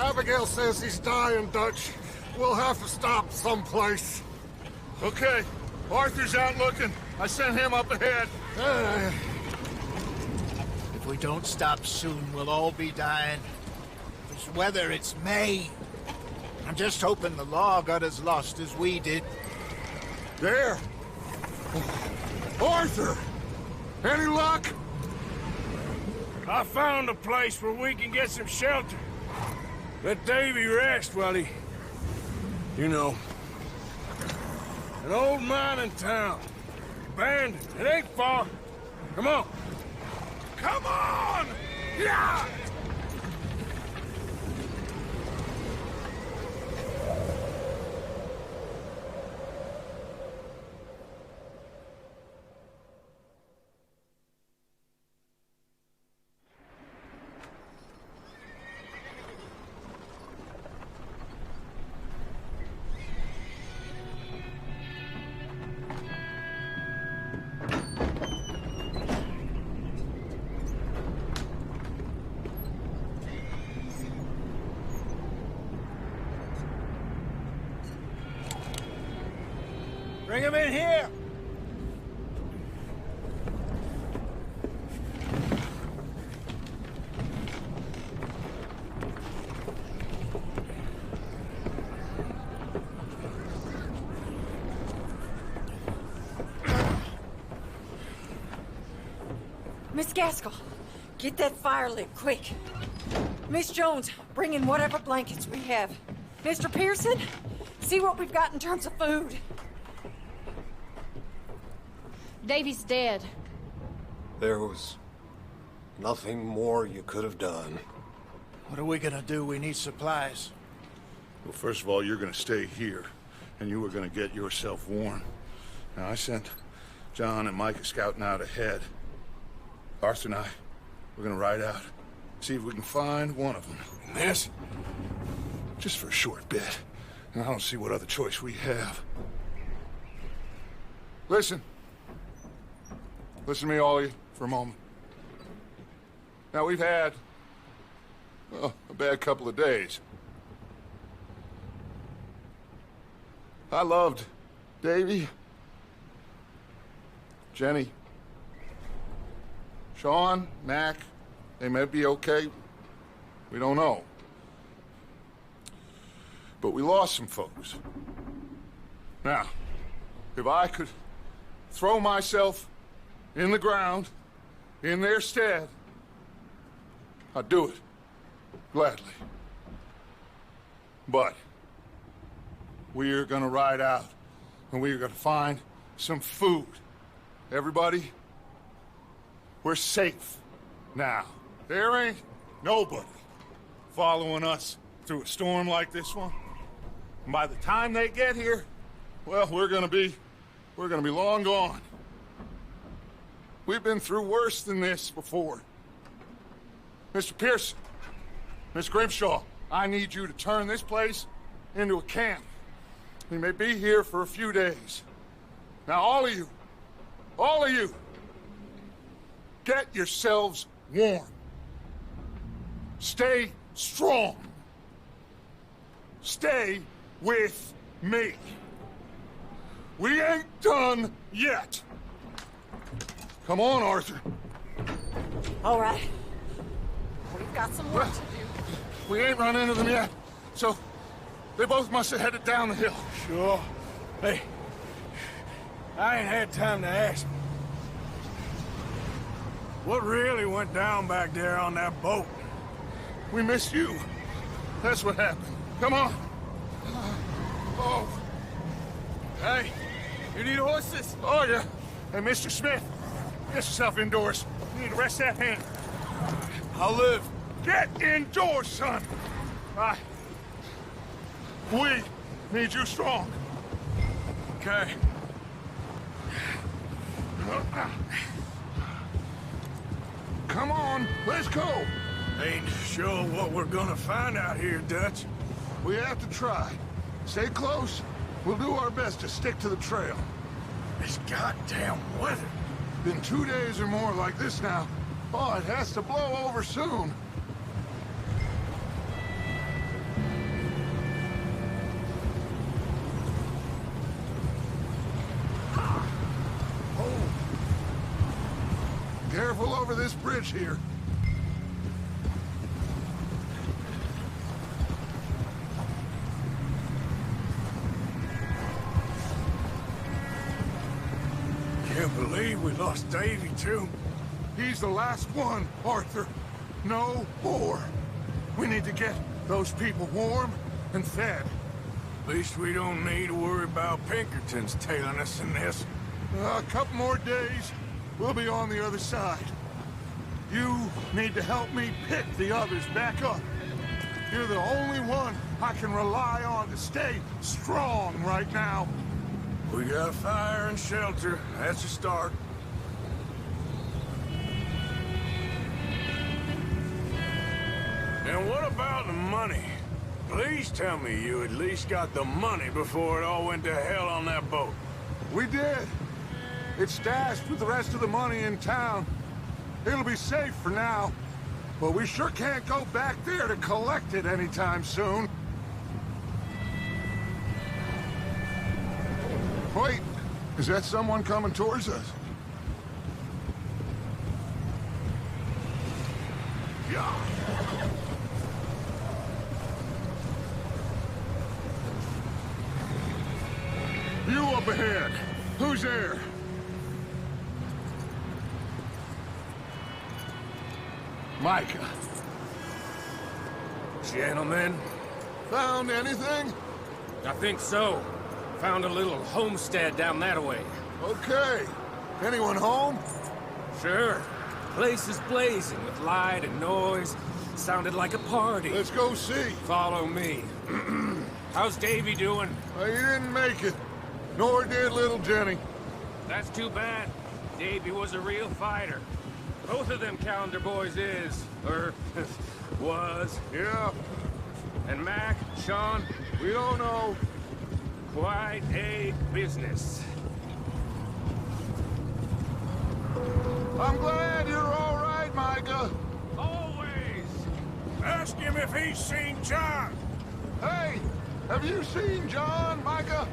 Abigail says he's dying, Dutch. We'll have to stop someplace. Okay. Arthur's out looking. I sent him up ahead. If we don't stop soon, we'll all be dying. This weather, it's May. I'm just hoping the law got as lost as we did. There! Arthur! Any luck? I found a place where we can get some shelter. Let Davy rest while he... You know. An old mining town. Abandoned. It ain't far. Come on. Come on! Yeah! Bring him in here! Miss Gaskell, get that fire lit, quick. Miss Jones, bring in whatever blankets we have. Mr. Pearson, see what we've got in terms of food. Davy's dead. There was nothing more you could have done. What are we gonna do? We need supplies. Well, first of all, you're gonna stay here, and you were gonna get yourself warm. Now, I sent John and Micah scouting out ahead. Arthur and I, we're gonna ride out, see if we can find one of them. And this, just for a short bit. And I don't see what other choice we have. Listen. Listen to me, all of you, for a moment. Now, we've had, well, a bad couple of days. I loved Davy, Jenny, Sean, Mac. They may be okay. We don't know. But we lost some folks. Now, if I could throw myself in the ground, in their stead, I'd do it, gladly. But we're gonna ride out, and we're gonna find some food. Everybody, we're safe now. There ain't nobody following us through a storm like this one. And by the time they get here, well, we're gonna be long gone. We've been through worse than this before. Mr. Pearson, Miss Grimshaw, I need you to turn this place into a camp. We may be here for a few days. Now, all of you, get yourselves warm. Stay strong. Stay with me. We ain't done yet. Come on, Arthur. All right. We've got some work to do. We ain't run into them yet, so they both must have headed down the hill. Sure. Hey, I ain't had time to ask. What really went down back there on that boat? We missed you. That's what happened. Come on. Oh. Hey, you need horses? Oh, yeah. Hey, Mr. Smith, get yourself indoors. You need to rest that hand. I'll live. Get indoors, son. We need you strong. Okay. Come on, let's go. Ain't sure what we're gonna find out here, Dutch. We have to try. Stay close. We'll do our best to stick to the trail. This goddamn weather. Been 2 days or more like this now. Oh, it has to blow over soon. Careful over this bridge here. Can't believe we lost Davy, too. He's the last one, Arthur. No more. We need to get those people warm and fed. At least we don't need to worry about Pinkertons tailing us in this. A couple more days, we'll be on the other side. You need to help me pick the others back up. You're the only one I can rely on to stay strong right now. We got fire and shelter. That's a start. And what about the money? Please tell me you at least got the money before it all went to hell on that boat. We did. It's stashed with the rest of the money in town. It'll be safe for now. But we sure can't go back there to collect it anytime soon. Wait, is that someone coming towards us? Yeah. You up ahead. Who's there? Micah. Gentlemen, Found anything? I think so. Found a little homestead down that way. Okay. Anyone home? Sure. Place is blazing with light and noise. Sounded like a party. Let's go see. Follow me. How's Davy doing? He didn't make it. Nor did little Jenny. That's too bad. Davy was a real fighter. Both of them calendar boys is, or was. Yeah, And Mac, Sean, we don't know. quite a business. I'm glad you're all right, Micah. Always! Ask him if he's seen John. Hey, have you seen John, Micah?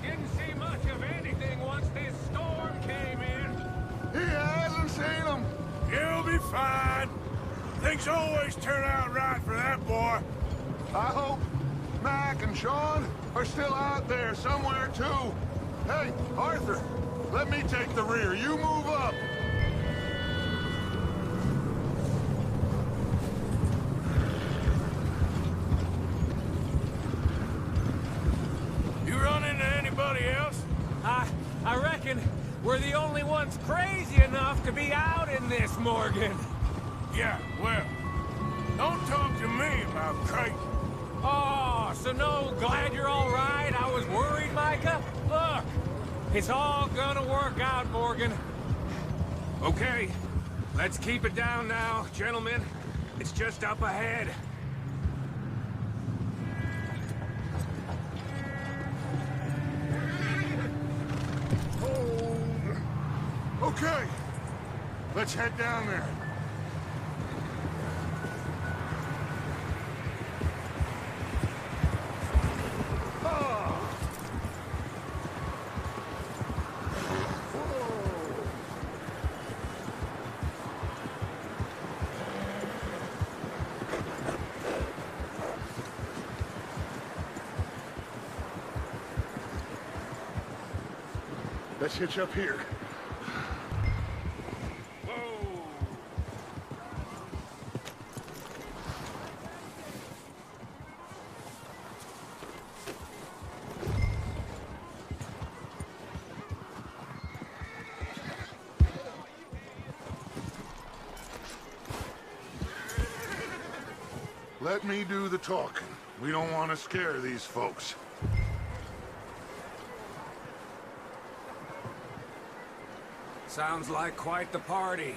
Didn't see much of anything once this storm came in. He hasn't seen him. You'll be fine. Things always turn out right for that boy. I hope Mac and Sean are still out there somewhere, too. Hey, Arthur, let me take the rear. You move up. You run into anybody else? I reckon we're the only ones crazy enough to be out in this, Morgan. Yeah, well, don't talk to me about crazy. Oh, so no, glad you're all right. I was worried, Micah. Look, it's all gonna work out, Morgan. Okay, let's keep it down now, gentlemen. It's just up ahead. Okay, let's head down there. Let's hitch up here. Let me do the talking. We don't want to scare these folks. Sounds like quite the party.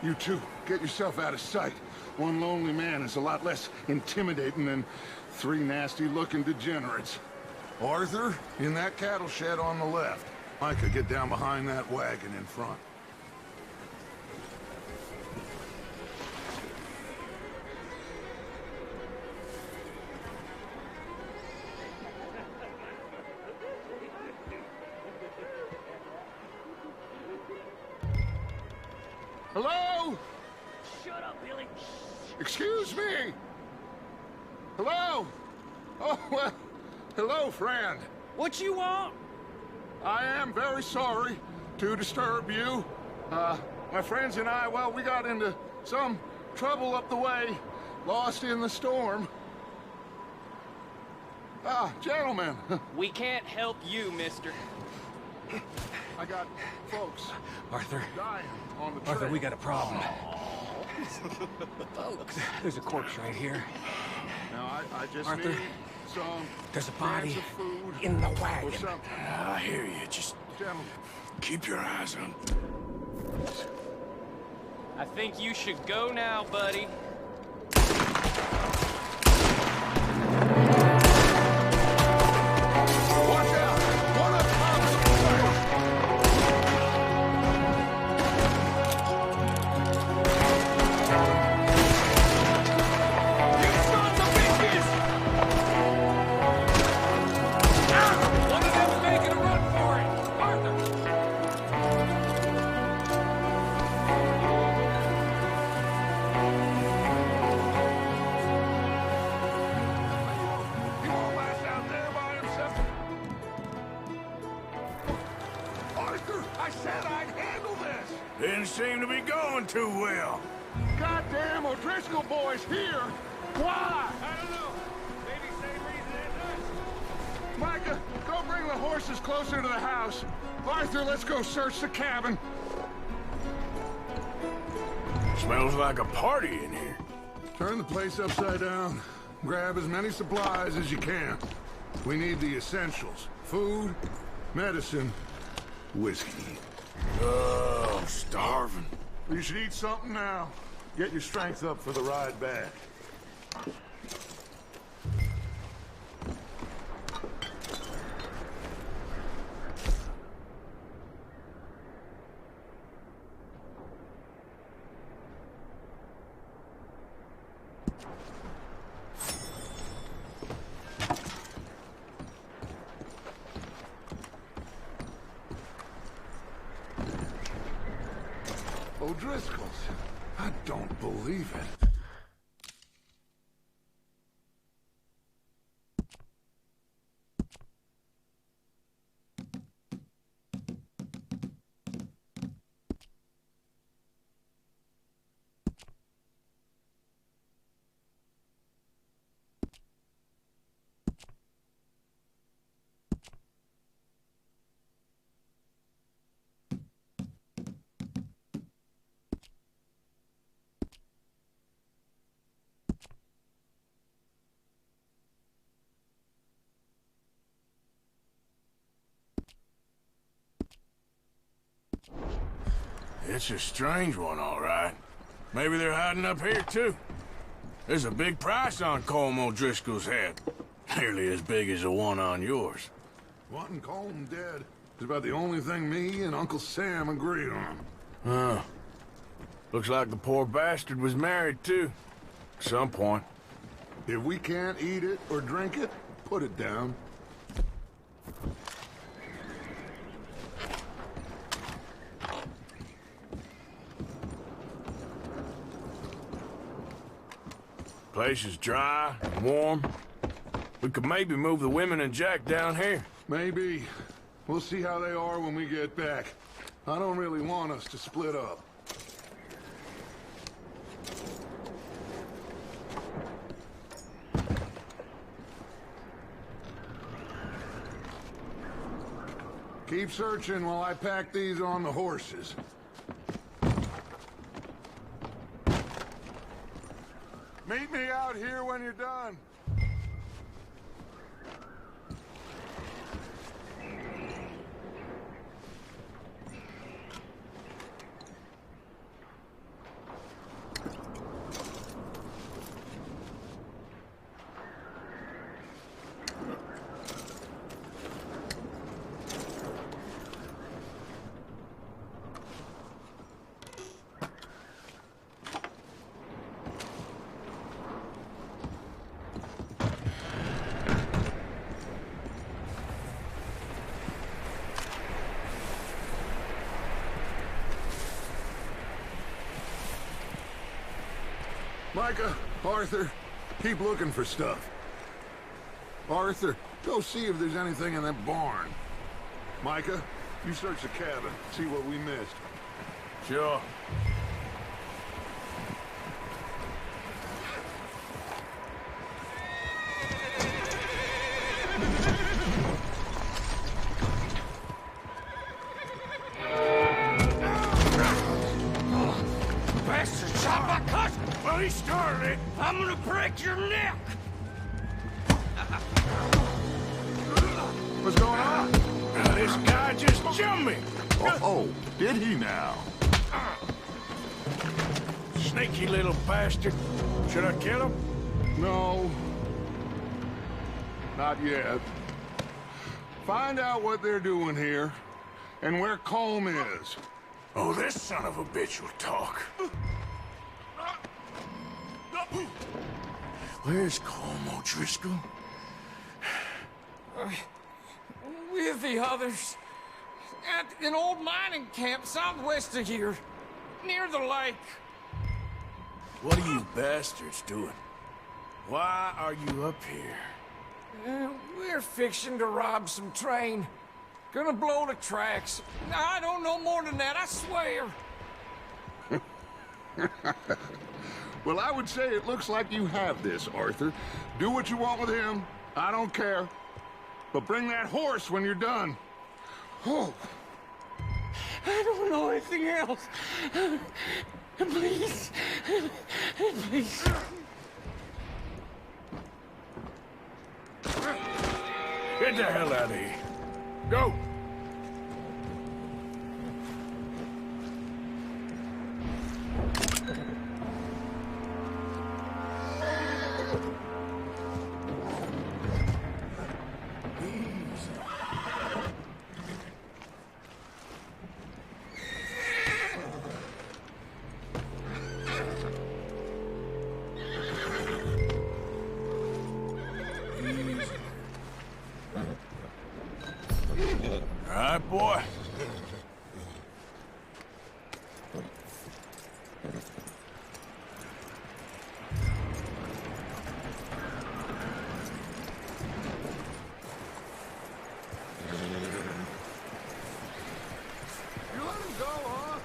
You two, get yourself out of sight. One lonely man is a lot less intimidating than three nasty-looking degenerates. Arthur, in that cattle shed on the left. Micah, get down behind that wagon in front. Hello? Shut up, Billy. Excuse me? Hello? Oh, well, hello, friend. What you want? I am very sorry to disturb you. My friends and I, well, we got into some trouble up the way, lost in the storm. Ah, gentlemen. We can't help you, mister. I got folks Arthur. dying on the trail. Arthur, we got a problem. There's a corpse right here. Now, I just Arthur, need some there's a cans body of food in the or wagon. something. I hear you. Just Gentlemen. keep your eyes on. I think you should go now, buddy. Watch out! One of You sons of bitches! One of them's making a run for it! Arthur! You all last out there by himself? Arthur, I said I'd handle this! Didn't seem to be going too well. Goddamn O'Driscoll boys here! Why? I don't know. Maybe same reason as us. Micah, go bring the horses closer to the house. Arthur, let's go search the cabin. Smells like a party in here. Turn the place upside down. Grab as many supplies as you can. We need the essentials. Food, medicine, whiskey. Oh, I'm starving. You should eat something now. Get your strength up for the ride back. O'Driscoll's. I don't believe it. It's a strange one, all right. Maybe they're hiding up here, too. There's a big price on Colm O'Driscoll's head. Nearly as big as the one on yours. Wanting Colm dead is about the only thing me and Uncle Sam agreed on. Huh. Looks like the poor bastard was married, too. At some point. If we can't eat it or drink it, put it down. Place is dry and warm. We could maybe move the women and Jack down here. Maybe. We'll see how they are when we get back. I don't really want us to split up. Keep searching while I pack these on the horses. Meet me out here when you're done. Micah, Arthur, keep looking for stuff. Arthur, go see if there's anything in that barn. Micah, you search the cabin, see what we missed. Sure. Bastard shot my cousin! Well, he started it. I'm gonna break your neck! What's going on? This guy just jumped me. Oh, did he now? Sneaky little bastard. Should I kill him? No. Not yet. Find out what they're doing here, and where Colm is. Oh, this son of a bitch will talk. Where's Colm O'Driscoll? With the others. At an old mining camp southwest of here. Near the lake. What are you bastards doing? Why are you up here? We're fixing to rob some train. Gonna blow the tracks. I don't know more than that, I swear. Well, I would say it looks like you have this, Arthur. Do what you want with him. I don't care. But bring that horse when you're done. Oh. I don't know anything else. Please. Please. Get the hell out of here. Go. All right, boy. You let him go, huh?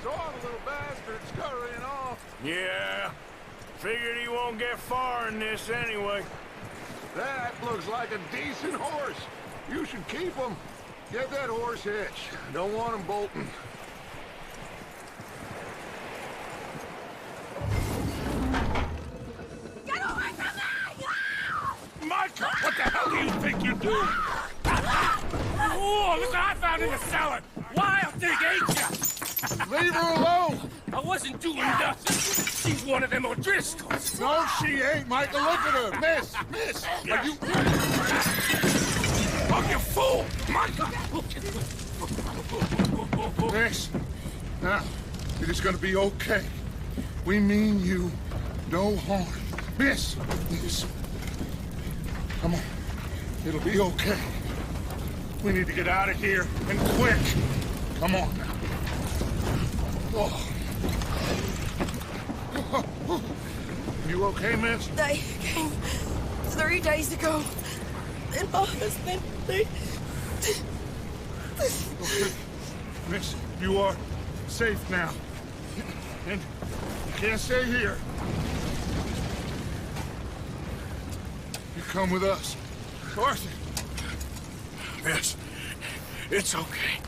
So all the little bastards scurrying off. Yeah. Figured he won't get far in this anyway. That looks like a decent horse. You should keep him. Get that horse hitched. Don't want him bolting. Get away from me! Micah, what the hell do you think you're doing? Oh, look what I found in the cellar! Wild thing, ain't ya? Leave her alone! I wasn't doing nothing. She's one of them O'Driscolls. No, she ain't, Micah. Look at her. Miss, are you... Oh, you fool! Micah! Miss, now, it is gonna be okay. We mean you no harm. Miss. Come on. It'll be okay. We need to get out of here, and quick. Come on now. Oh. You okay, miss? They came 3 days ago. And my husband, they... Okay. Miss, you are safe now. And you can't stay here. You come with us. Arthur. Yes, it's okay.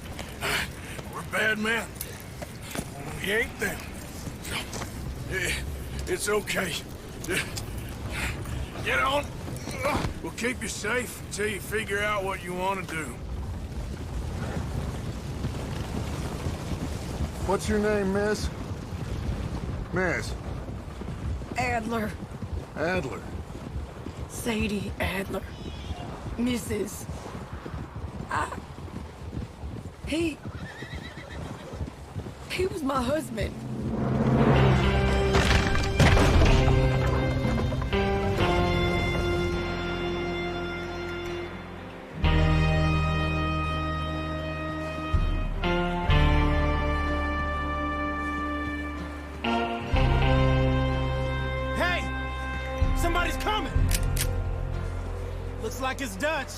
We're bad men. We ain't them. It's okay. Get on. We'll keep you safe until you figure out what you want to do. What's your name, miss? Miss. Adler. Adler. Sadie Adler. Mrs. He was my husband. Looks like it's Dutch.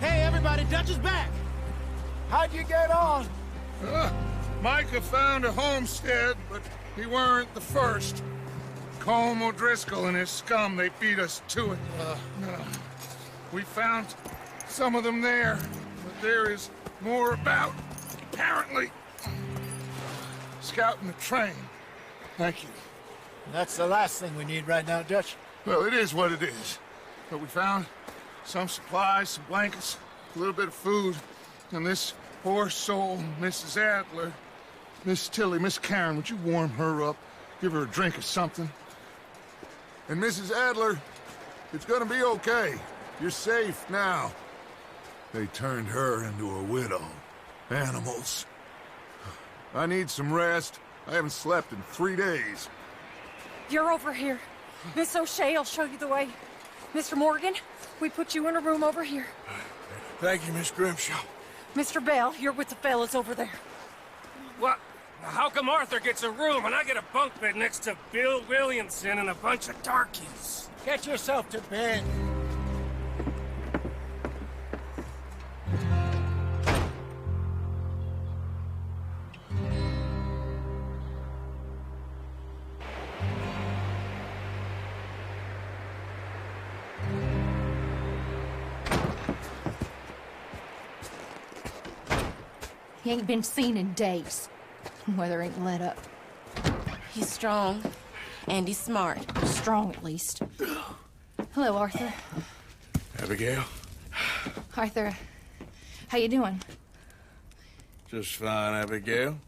Hey, everybody, Dutch is back. How'd you get on? Micah found a homestead, but he weren't the first. Colm O'Driscoll and his scum, they beat us to it. We found some of them there, but there is more about, apparently. Scouting the train. Thank you. That's the last thing we need right now, Dutch. Well, it is what it is. But we found some supplies, some blankets, a little bit of food, and this poor soul, Mrs. Adler, Miss Tilly, Miss Karen, would you warm her up? Give her a drink or something? And Mrs. Adler, it's gonna be okay. You're safe now. They turned her into a widow. Animals. I need some rest. I haven't slept in 3 days. You're over here. Miss O'Shea will show you the way. Mr. Morgan, we put you in a room over here. Thank you, Miss Grimshaw. Mr. Bell, you're with the fellas over there. What? How come Arthur gets a room and I get a bunk bed next to Bill Williamson and a bunch of darkies? Get yourself to bed. He ain't been seen in days. Weather ain't let up. He's strong, and he's smart. Strong, at least. Hello, Arthur. Abigail? Arthur, how you doing? Just fine, Abigail.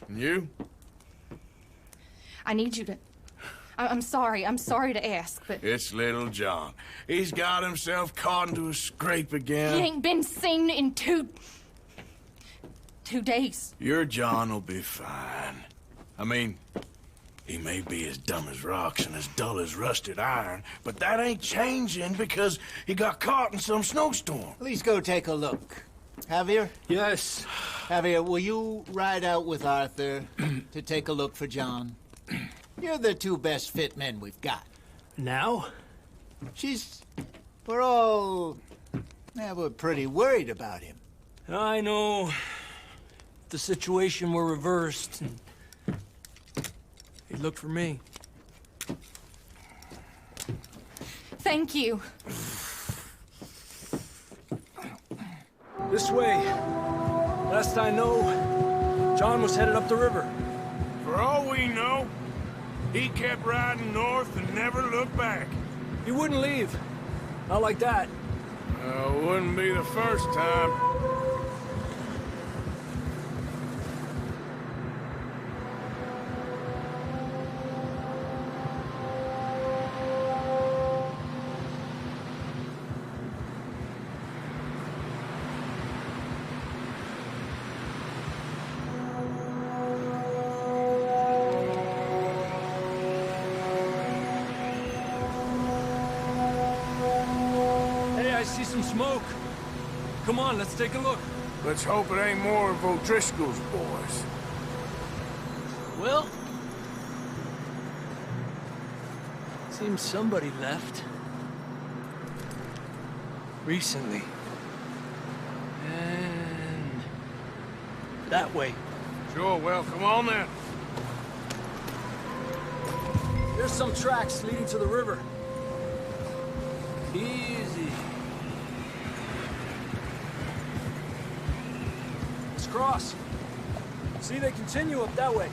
And you? I need you to... I'm sorry to ask, but... It's little John. He's got himself caught into a scrape again. He ain't been seen in 2 days. Your John will be fine. I mean, he may be as dumb as rocks and as dull as rusted iron, but that ain't changing because he got caught in some snowstorm. Please go take a look. Javier? Yes. Javier, will you ride out with Arthur to take a look for John? You're the 2 best fit men we've got. Now? We're pretty worried about him. I know. If the situation were reversed, he'd look for me. Thank you. This way. Last I know, John was headed up the river. For all we know, he kept riding north and never looked back. He wouldn't leave. Not like that. Wouldn't be the first time. See some smoke. Come on, let's take a look. Let's hope it ain't more of O'Driscoll's boys. Well, seems somebody left. Recently. And that way. Sure, well, come on then. There's some tracks leading to the river. Easy. Let's cross. See, they continue up that way.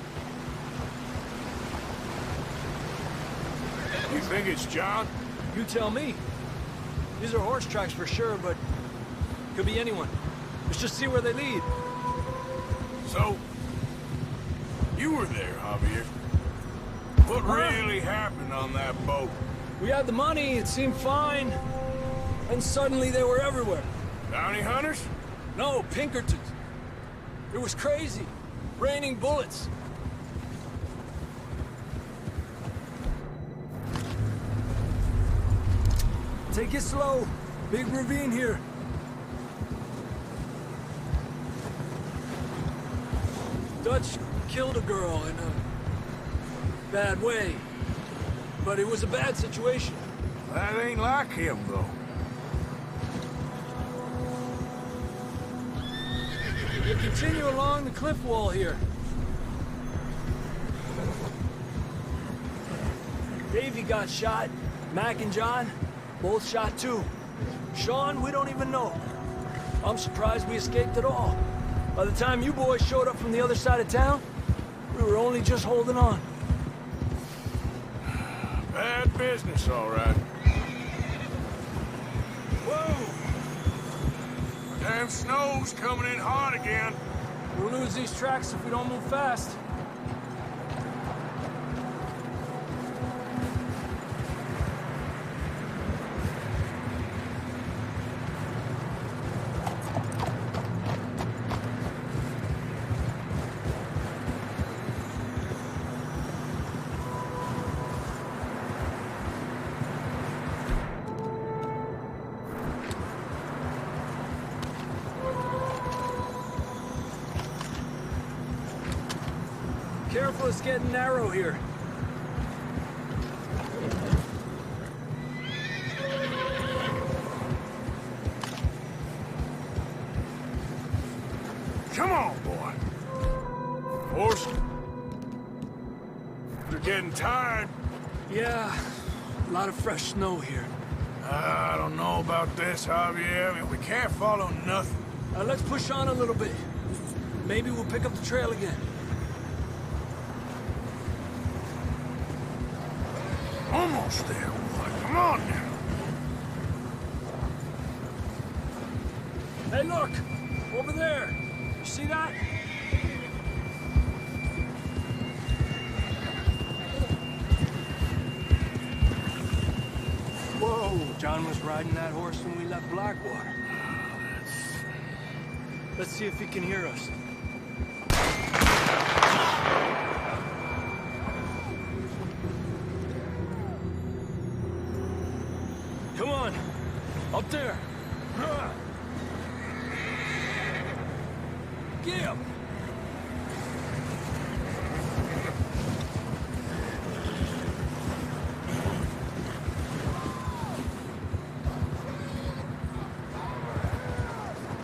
You think it's John? You tell me. These are horse tracks for sure, but could be anyone. Let's just see where they lead. So, you were there, Javier. What really happened on that boat? We had the money, it seemed fine. And suddenly they were everywhere. Bounty hunters? No, Pinkertons. It was crazy. Raining bullets. Take it slow. Big ravine here. Dutch killed a girl in a bad way. But it was a bad situation. That ain't like him, though. You continue along the cliff wall here. Davey got shot. Mac and John, both shot too. Sean, we don't even know. I'm surprised we escaped at all. By the time you boys showed up from the other side of town, we were only just holding on. Bad business, all right. Whoa! Damn snow's coming in hard again. We'll lose these tracks if we don't move fast. Careful, it's getting narrow here. Come on, boy. Horse. You're getting tired. Yeah, a lot of fresh snow here. I don't know about this, Javier. I mean, we can't follow nothing. Let's push on a little bit. Maybe we'll pick up the trail again. Almost there, boy. Come on now. Hey, look! Over there! You see that? Whoa! John was riding that horse when we left Blackwater. Let's see if he can hear us. Come on! Up there! Get him!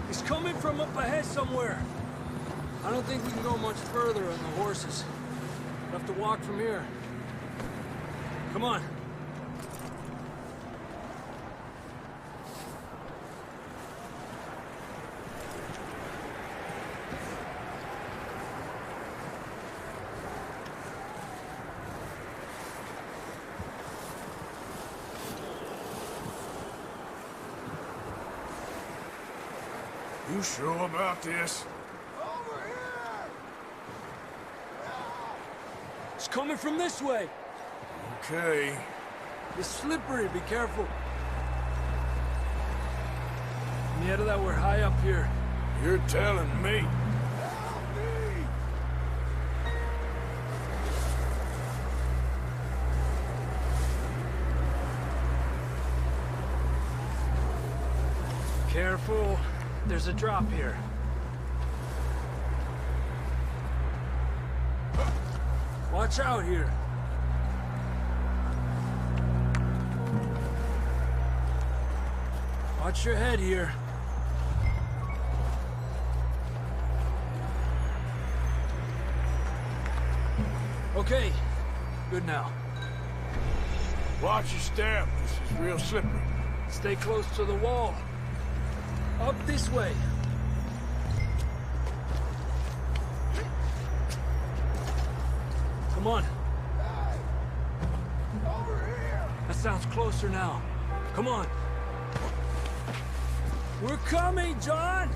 He's coming from up ahead somewhere. I don't think we can go much further on the horses. We'll have to walk from here. Come on. You sure about this? Over here! It's coming from this way. Okay. It's slippery, be careful. Mierda, that we're high up here. You're telling me. Help me! Careful. There's a drop here. Watch out here. Watch your head here. Okay, good now. Watch your step. This is real slippery. Stay close to the wall. Up this way. Come on. Over here! That sounds closer now. Come on. We're coming, John!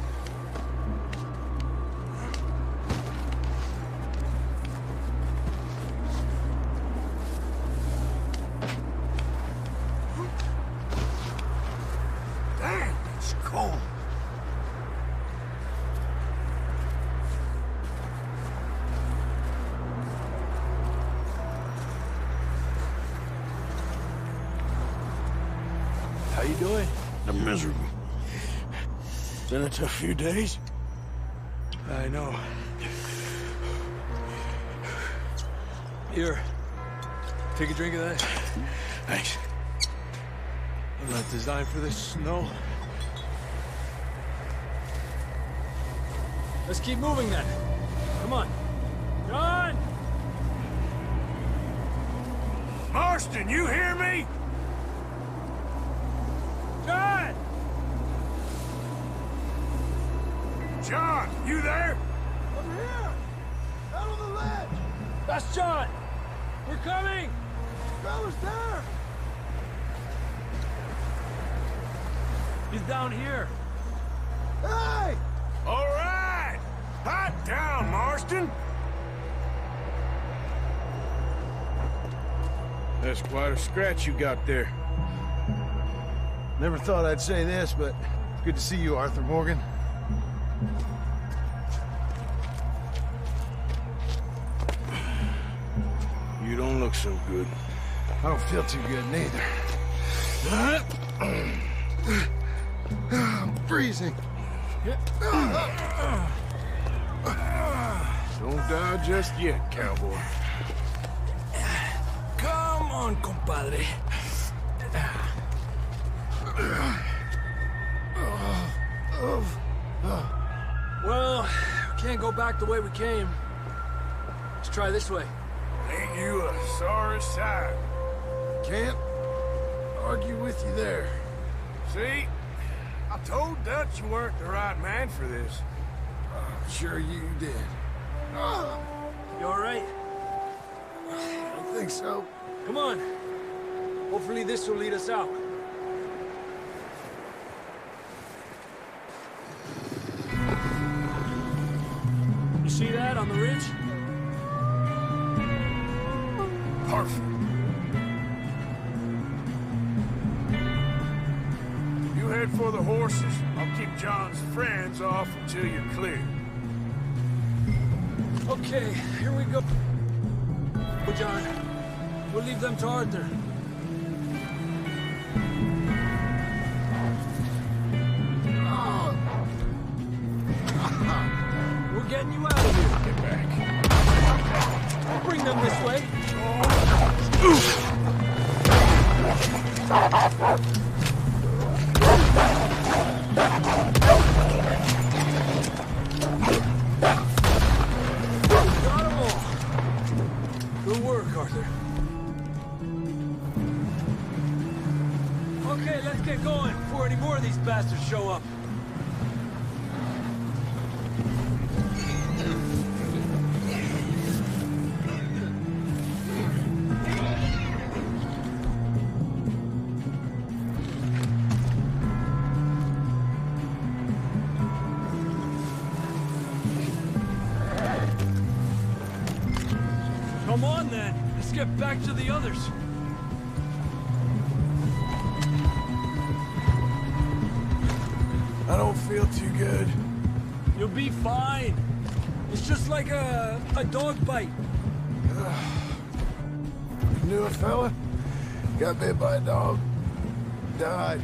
Damn, it's cold. How you doing? I'm miserable. Been a tough few days. I know. Here. Take a drink of that. Thanks. I'm not designed for this snow. Let's keep moving then. Come on. John! Marston, you hear me? John! John, you there? Over here! Out on the ledge! That's John! We're coming! Fella's there! He's down here. Hey! All right! Hot down, Marston! That's quite a scratch you got there. Never thought I'd say this, but it's good to see you, Arthur Morgan. You don't look so good. I don't feel too good, neither. I'm freezing. Don't die just yet, cowboy. Come on, compadre. Well, we can't go back the way we came. Let's try this way. Ain't you a sorry sight? Can't argue with you there. See? I told Dutch you weren't the right man for this. Sure you did. You all right? I don't think so. Come on. Hopefully this will lead us out. You see that on the ridge? Perfect. You head for the horses. I'll keep John's friends off until you're clear. Okay, here we go. Oh, John. We'll leave them to Arthur. We're getting you out of here. Get back. Bring them this way. Got 'em all. Good work, Arthur. Okay, let's get going before any more of these bastards show up. Come on, then. Let's get back to the others. I don't feel too good. You'll be fine. It's just like a dog bite. Knew a fella? Got bit by a dog. Died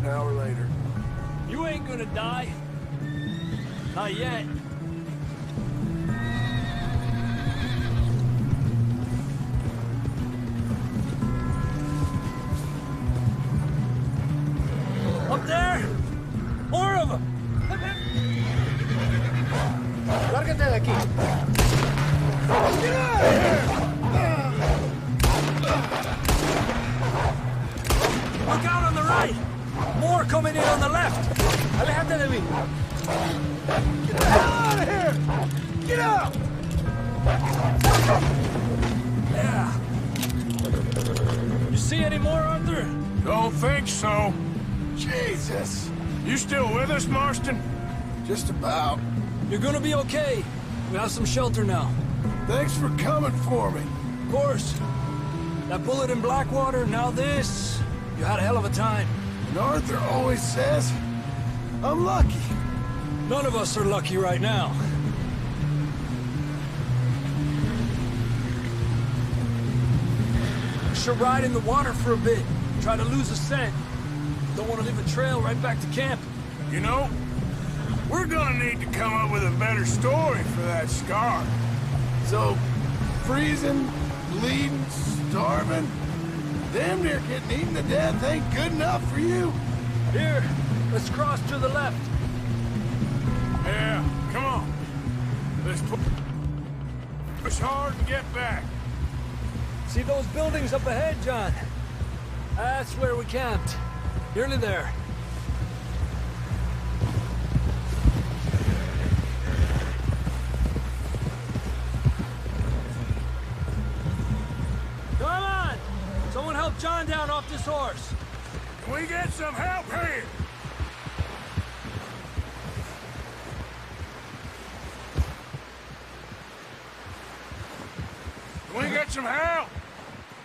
an hour later. You ain't gonna die. Not yet. Up there! More of them! Lárgate de aquí. Get out of here! Look out on the right! More coming in on the left! Aléjate de mí. Get the hell out of here! Get out! Yeah. You see any more, Arthur? Don't think so. Jesus! You still with us, Marston? Just about. You're gonna be okay. We have some shelter now. Thanks for coming for me. Of course. That bullet in Blackwater, now this. You had a hell of a time. And Arthur always says, I'm lucky. None of us are lucky right now. We should ride in the water for a bit. Try to lose a scent. Don't want to leave a trail right back to camp. You know, we're gonna need to come up with a better story for that scar. So, freezing, bleeding, starving, damn near getting eaten to death ain't good enough for you. Here, let's cross to the left. Yeah, come on. Let's push hard and get back. See those buildings up ahead, John? That's where we camped. Nearly there. Come on! Someone help John down off this horse. Can we get some help here? Can we get some help?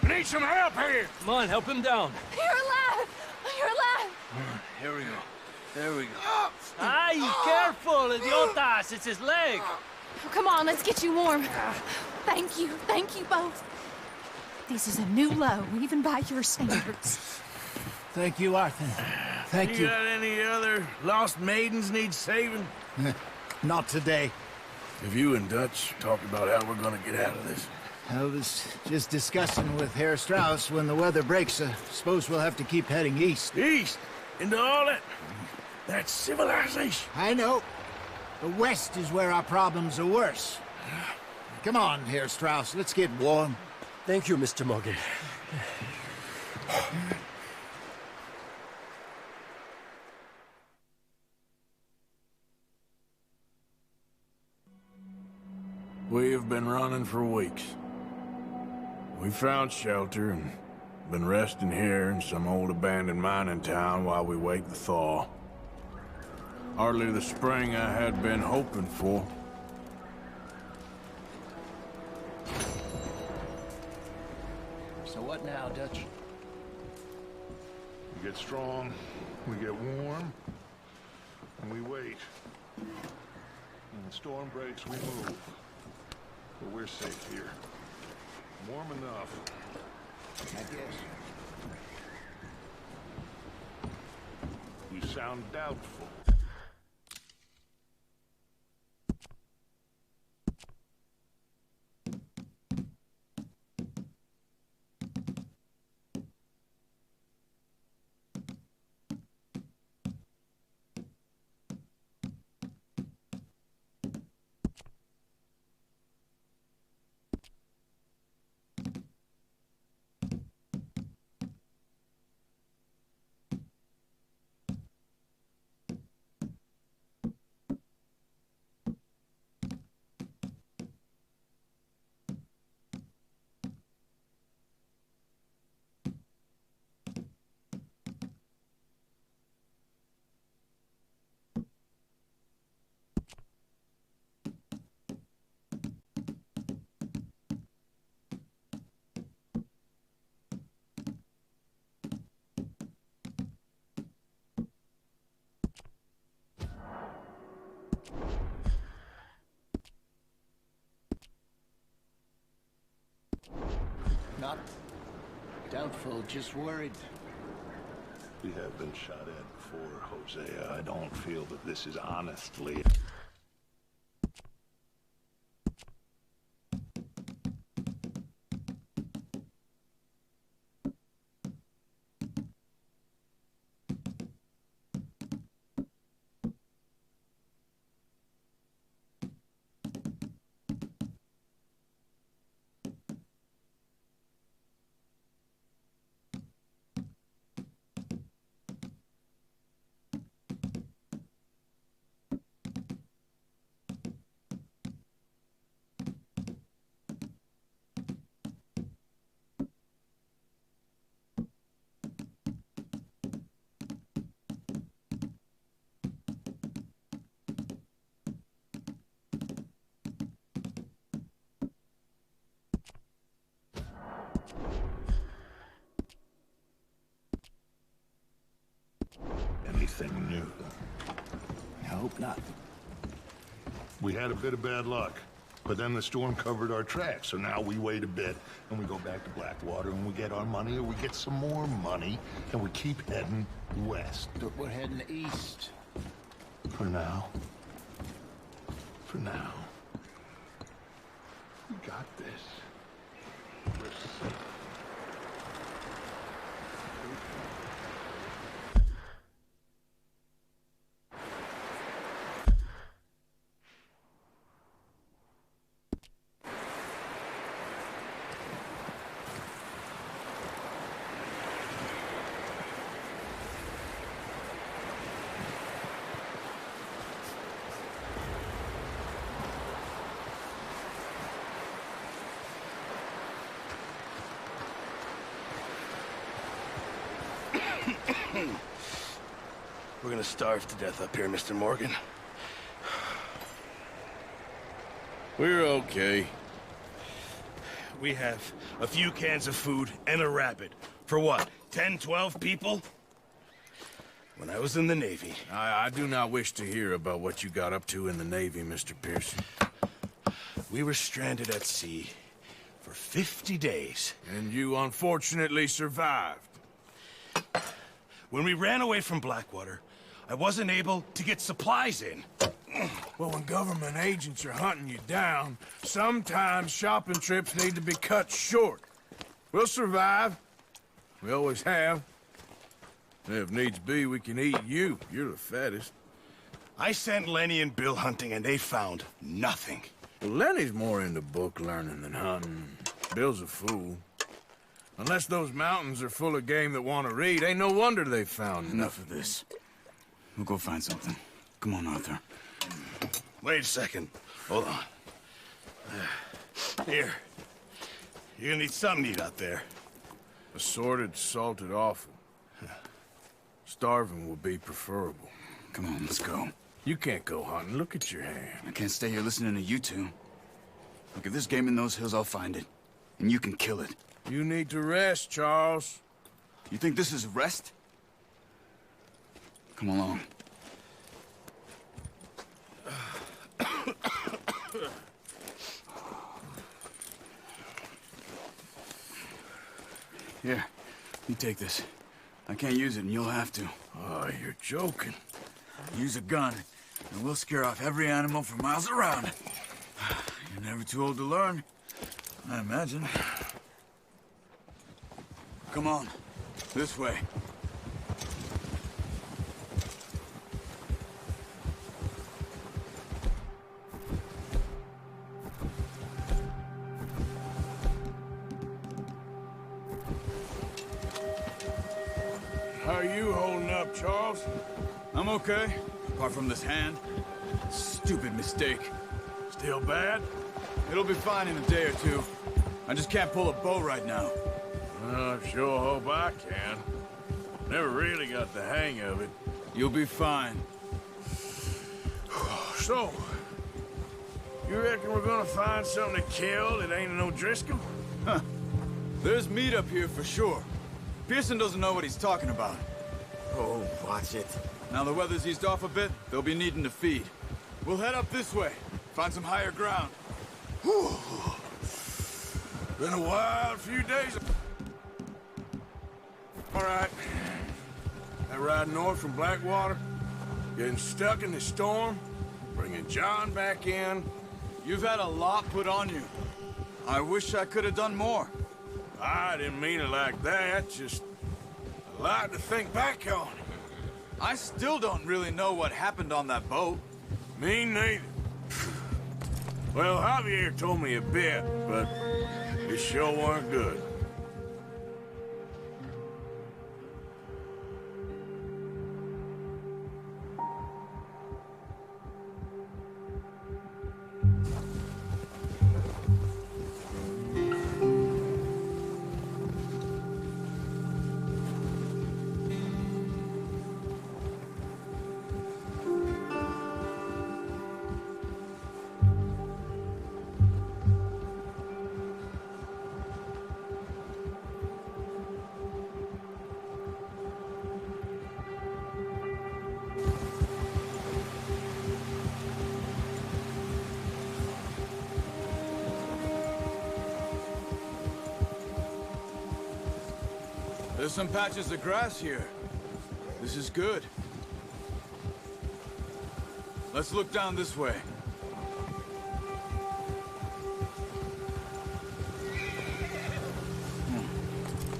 We need some help here. Come on, help him down. You're alive! You're alive! Here we go. There we go. Ay, careful, idiotas! It's his leg. Oh, come on, let's get you warm. Thank you both. This is a new low, even by your standards. Thank you, Arthur. Thank you. You got any other lost maidens need saving? Not today. Have you and Dutch talked about how we're gonna get out of this? I was just discussing with Herr Strauss when the weather breaks. Suppose we'll have to keep heading east. East? Into all that? That's civilization. I know. The west is where our problems are worse. Come on, Herr Strauss, let's get warm. Thank you, Mr. Morgan. We've been running for weeks. We found shelter and been resting here in some old abandoned mining town while we wait the thaw. Hardly the spring I had been hoping for. So what now, Dutch? We get strong, we get warm, and we wait. When the storm breaks, we move. But we're safe here. Warm enough. I guess. You sound doubtful. Not doubtful, just worried. We have been shot at before, Hosea. I don't feel that this is honestly... Anything new? I hope not. We had a bit of bad luck, but then the storm covered our tracks, so now we wait a bit, and we go back to Blackwater, and we get our money, or we get some more money, and we keep heading west. But we're heading east. For now. For now. We got this. We're safe. We're gonna starve to death up here, Mr. Morgan. We're okay. We have a few cans of food and a rabbit. For what, 10, 12 people? When I was in the Navy... I do not wish to hear about what you got up to in the Navy, Mr. Pearson. We were stranded at sea for 50 days. And you unfortunately survived. When we ran away from Blackwater, I wasn't able to get supplies in. Well, when government agents are hunting you down, sometimes shopping trips need to be cut short. We'll survive. We always have. If needs be, we can eat you. You're the fattest. I sent Lenny and Bill hunting, and they found nothing. Well, Lenny's more into book learning than hunting. Bill's a fool. Unless those mountains are full of game that want to read, ain't no wonder they found Enough of this. We'll go find something. Come on, Arthur. Wait a second. Hold on. Here. You're gonna need something to eat out there. Assorted, salted offal. Starving will be preferable. Come on, let's go. You can't go hunting. Look at your hand. I can't stay here listening to you two. Look, if there's game in those hills, I'll find it. And you can kill it. You need to rest, Charles. You think this is rest? Come along. Here, you take this. I can't use it, and you'll have to. Oh, you're joking. Use a gun, and we'll scare off every animal for miles around. You're never too old to learn, I imagine. Come on, this way. How are you holding up, Charles? I'm okay, apart from this hand. Stupid mistake. Still bad? It'll be fine in a day or two. I just can't pull a bow right now. I sure hope I can. Never really got the hang of it. You'll be fine. So, you reckon we're gonna find something to kill that ain't no Driscoll? Huh. There's meat up here for sure. Pearson doesn't know what he's talking about. Oh, watch it. Now the weather's eased off a bit, they'll be needing to feed. We'll head up this way, find some higher ground. Whew. Been a wild few days. All right. That ride north from Blackwater, getting stuck in the storm, bringing John back in. You've had a lot put on you. I wish I could have done more. I didn't mean it like that, just a lot to think back on. I still don't really know what happened on that boat. Me neither. Well, Javier told me a bit, but it sure weren't good. There's some patches of grass here. This is good. Let's look down this way.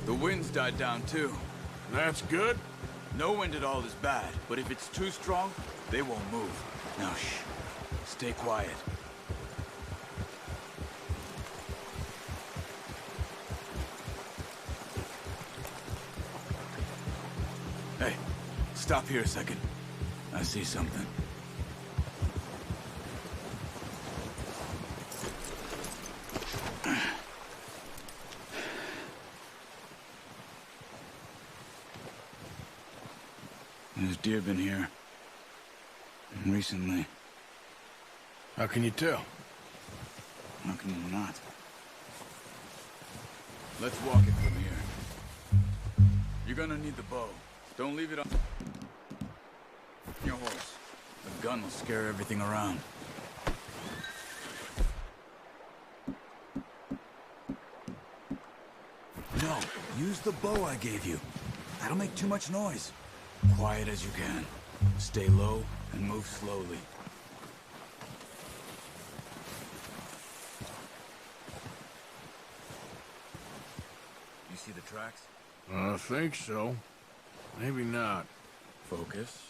The wind's died down too. That's good. No wind at all is bad, but if it's too strong, they won't move. Now shh. Stay quiet. Hey, stop here a second. I see something. There's deer been here? Recently. How can you tell? How can you not? Let's walk it from here. You're gonna need the bow. Don't leave it on your horse. The gun will scare everything around. No, use the bow I gave you. That'll make too much noise. Quiet as you can. Stay low and move slowly. You see the tracks? I think so. Maybe not. Focus.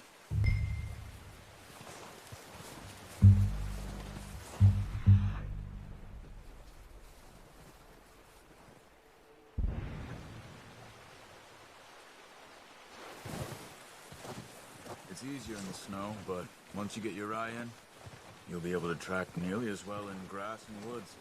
It's easier in the snow, but once you get your eye in, you'll be able to track nearly as well in grass and woods.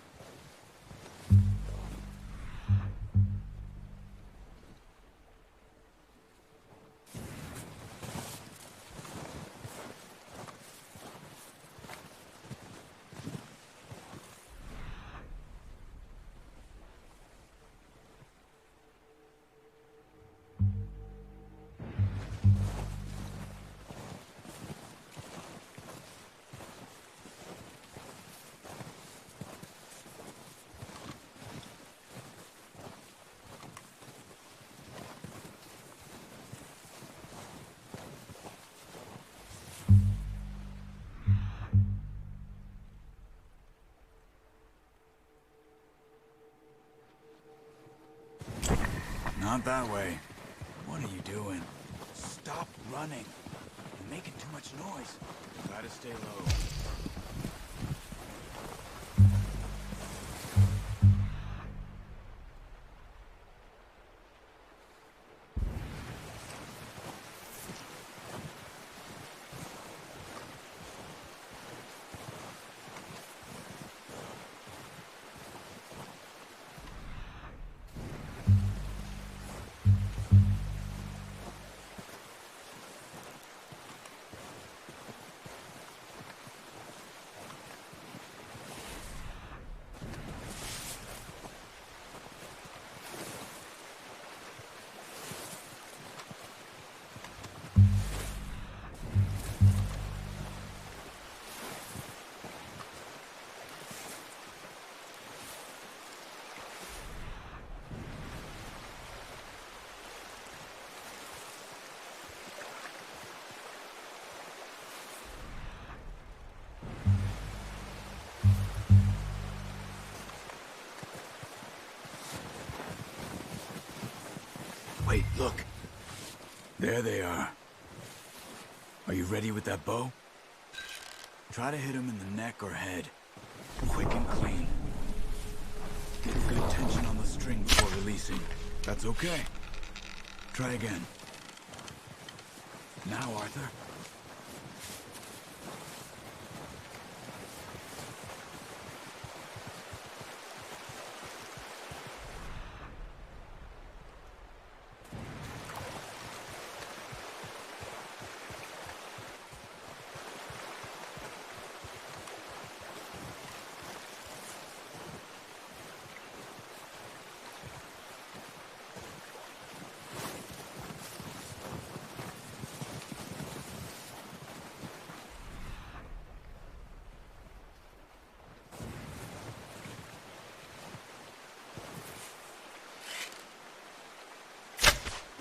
Not that way. What are you doing? Stop running. You're making too much noise. Try to stay low. Wait, look. There they are. Are you ready with that bow? Try to hit him in the neck or head. Quick and clean. Get good tension on the string before releasing. That's okay. Try again. Now, Arthur.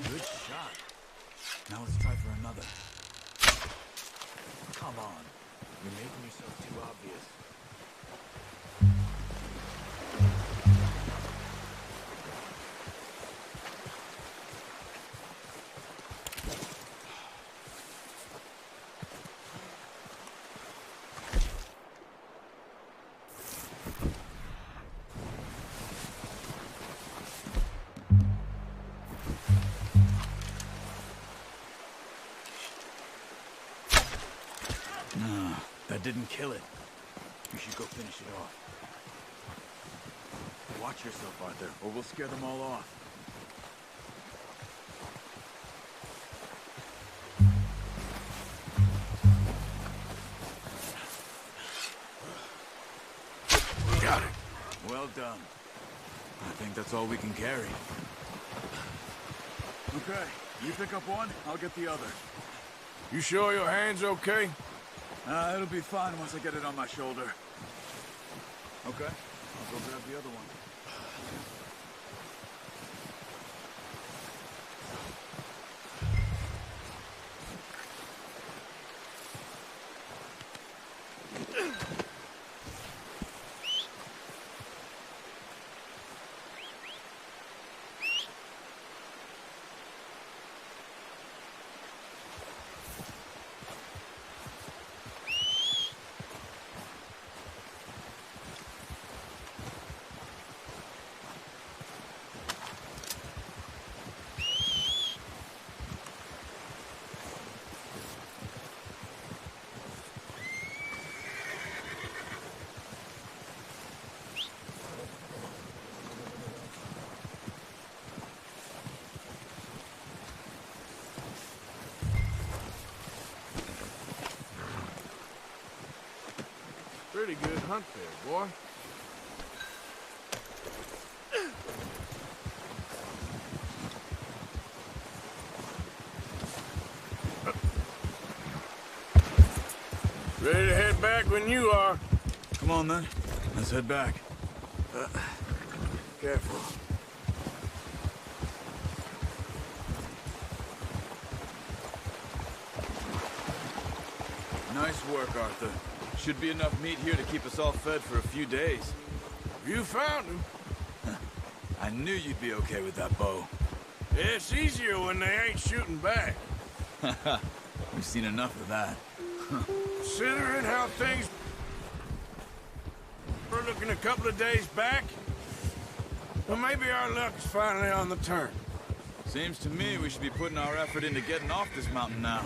Good shot. Now let's try for another. Come on. You're making yourself too obvious. No, that didn't kill it. You should go finish it off. Watch yourself, Arthur, or we'll scare them all off. done. I think that's all we can carry. Okay, you pick up one, I'll get the other. You sure your hand's okay? It'll be fine once I get it on my shoulder. Okay, I'll go grab the other one. Pretty good hunt there, boy. Ready to head back when you are. Come on, then. Let's head back. Careful. Nice work, Arthur. Should be enough meat here to keep us all fed for a few days. You found him. I knew you'd be okay with that bow. It's easier when they ain't shooting back. We've seen enough of that. Considering how things were looking a couple of days back, well, maybe our luck is finally on the turn. Seems to me we should be putting our effort into getting off this mountain now.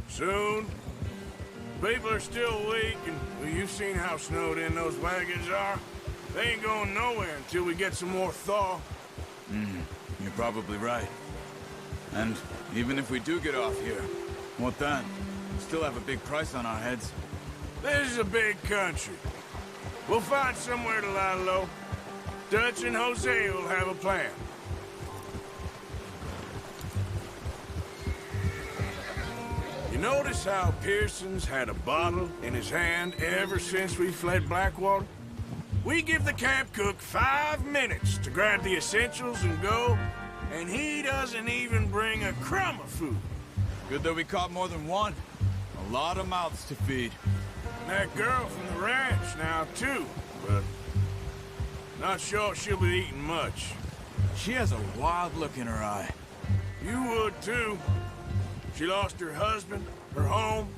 Soon. People are still weak, and well, you've seen how snowed in those wagons are. They ain't going nowhere until we get some more thaw. You're probably right. And even if we do get off here, what then? We still have a big price on our heads. This is a big country. We'll find somewhere to lie low. Dutch and Jose will have a plan. You notice how Pearson's had a bottle in his hand ever since we fled Blackwater? We give the camp cook 5 minutes to grab the essentials and go, and he doesn't even bring a crumb of food. Good that we caught more than one. A lot of mouths to feed. And that girl from the ranch now, too, but not sure she'll be eating much. She has a wild look in her eye. You would, too. She lost her husband, her home,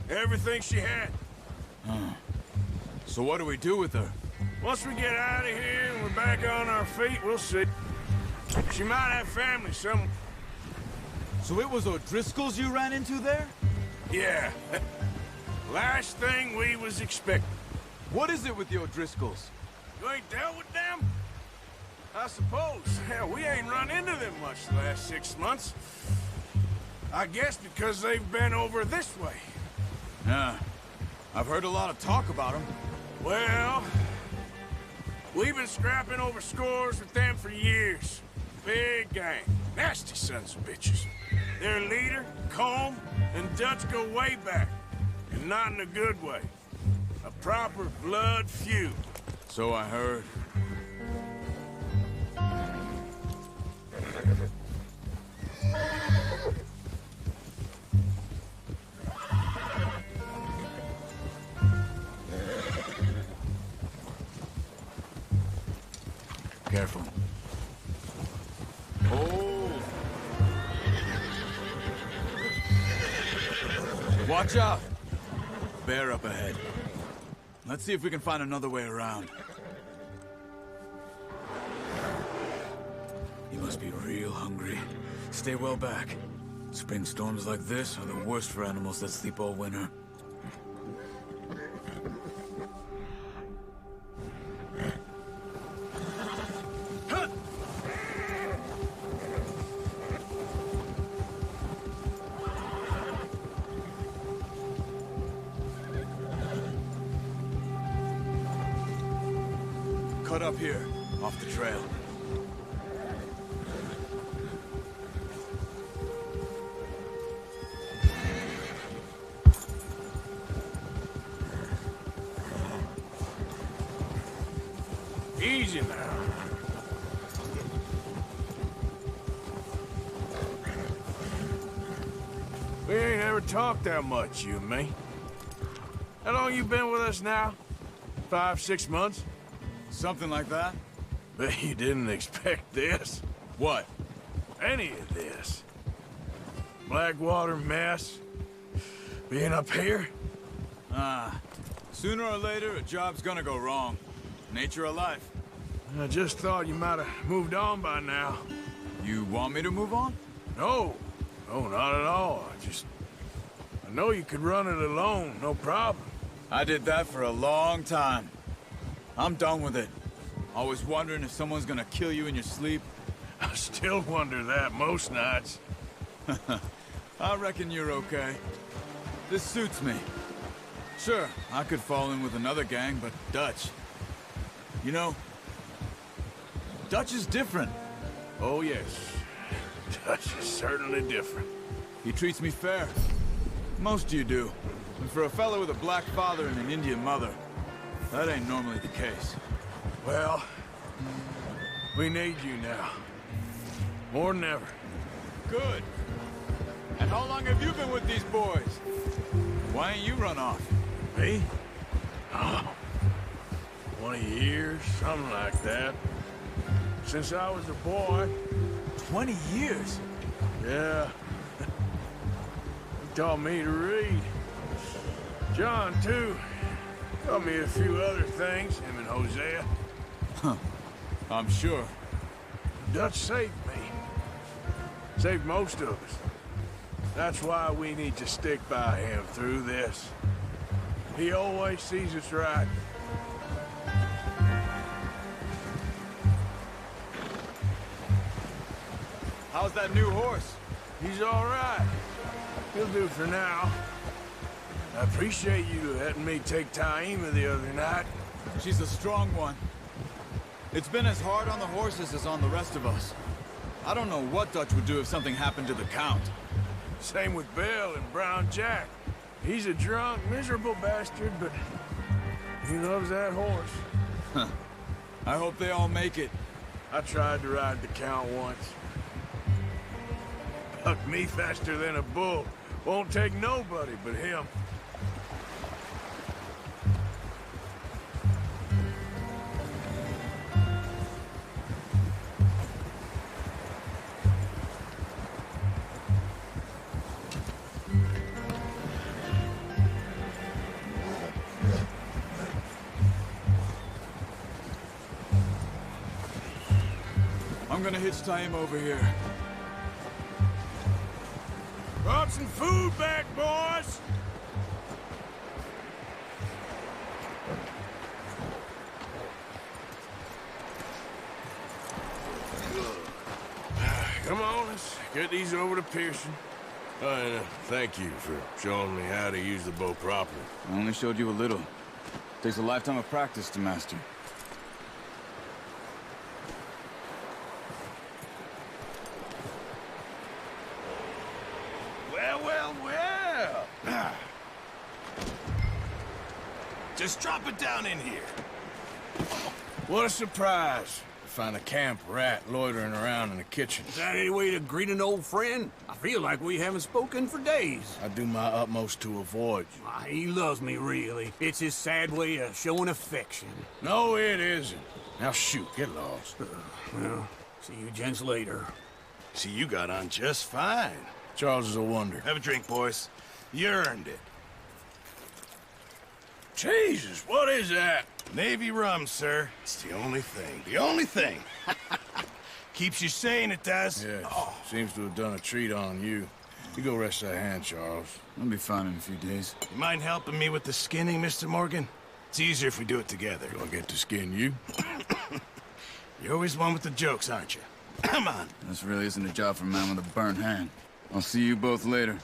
everything she had. So what do we do with her? Once we get out of here and we're back on our feet, we'll see. She might have family somewhere. So it was O'Driscoll's you ran into there? Yeah. Last thing we was expecting. What is it with the O'Driscolls? You ain't dealt with them? I suppose. Hell, we ain't run into them much the last 6 months. I guess because they've been over this way. Yeah. I've heard a lot of talk about them. Well, we've been scrapping over scores with them for years. Big gang. Nasty sons of bitches. Their leader, Combe, and Dutch go way back. And not in a good way. A proper blood feud. So I heard. Careful. Oh! Watch out! Bear up ahead. Let's see if we can find another way around. You must be real hungry. Stay well back. Spring storms like this are the worst for animals that sleep all winter. cut up here, off the trail. Easy now. We ain't ever talked that much, you and me. How long you been with us now? 5, 6 months? Something like that? Bet you didn't expect this. What? Any of this. Blackwater mess. Being up here? Sooner or later, a job's gonna go wrong. Nature of life. I just thought you might have moved on by now. You want me to move on? No. No, not at all. I know you could run it alone, no problem. I did that for a long time. I'm done with it. Always wondering if someone's gonna kill you in your sleep. I still wonder that most nights. I reckon you're okay. This suits me. Sure, I could fall in with another gang, but Dutch... You know, Dutch is different. Oh, yes. Dutch is certainly different. He treats me fair. Most of you do. And for a fellow with a black father and an Indian mother, that ain't normally the case. Well, we need you now. More than ever. Good. And how long have you been with these boys? Why ain't you run off? Me? Oh, 20 years, something like that. Since I was a boy. 20 years? Yeah. He taught me to read. John, too. Taught me a few other things, him and Hosea. Huh. I'm sure. Dutch saved me. Saved most of us. That's why we need to stick by him through this. He always sees us right. How's that new horse? He's all right. He'll do for now. I appreciate you letting me take Taima the other night. She's a strong one. It's been as hard on the horses as on the rest of us. I don't know what Dutch would do if something happened to the Count. Same with Bill and Brown Jack. He's a drunk, miserable bastard, but he loves that horse. Huh. I hope they all make it. I tried to ride the Count once. Bucked me faster than a bull. Won't take nobody but him. I'm gonna hitch Taima over here. Brought some food back, boys! Come on, let's get these over to Pearson. And thank you for showing me how to use the bow properly. I only showed you a little. Takes a lifetime of practice to master. Well. Just drop it down in here. What a surprise to find a camp rat loitering around in the kitchen. Is that any way to greet an old friend? I feel like we haven't spoken for days. I do my utmost to avoid you. He loves me, really. It's his sad way of showing affection. No, it isn't. Now shoot, get lost. Well, see you gents later. See, you got on just fine. Charles is a wonder. Have a drink, boys. You earned it. Jesus, what is that? Navy rum, sir. It's the only thing. The only thing. Keeps you sane, it does. Yes, seems to have done a treat on you. You go rest that hand, Charles. I'll be fine in a few days. You mind helping me with the skinning, Mr. Morgan? It's easier if we do it together. Do I get to skin you? You're always one with the jokes, aren't you? Come on. This really isn't a job for a man with a burnt hand. I'll see you both later.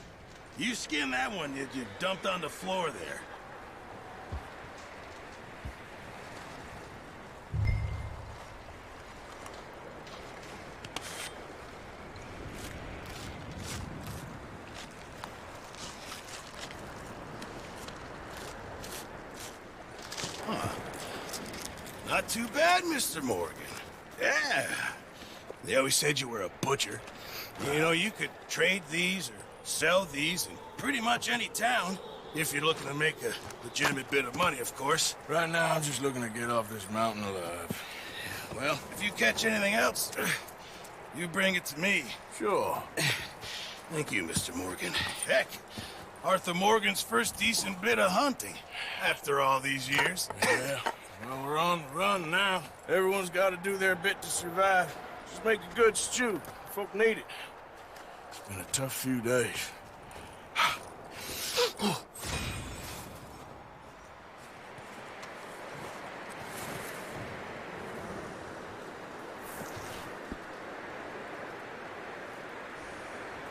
You skin that one that you dumped on the floor there. not too bad, Mr. Morgan. Yeah. They always said you were a butcher. You know, you could trade these or sell these in pretty much any town. If you're looking to make a legitimate bit of money, of course. Right now, I'm just looking to get off this mountain alive. Well, if you catch anything else, you bring it to me. Sure. Thank you, Mr. Morgan. Heck, Arthur Morgan's first decent bit of hunting after all these years. Yeah, well, we're on the run now. Everyone's got to do their bit to survive. Just make a good stew. Folk need it. It's been a tough few days.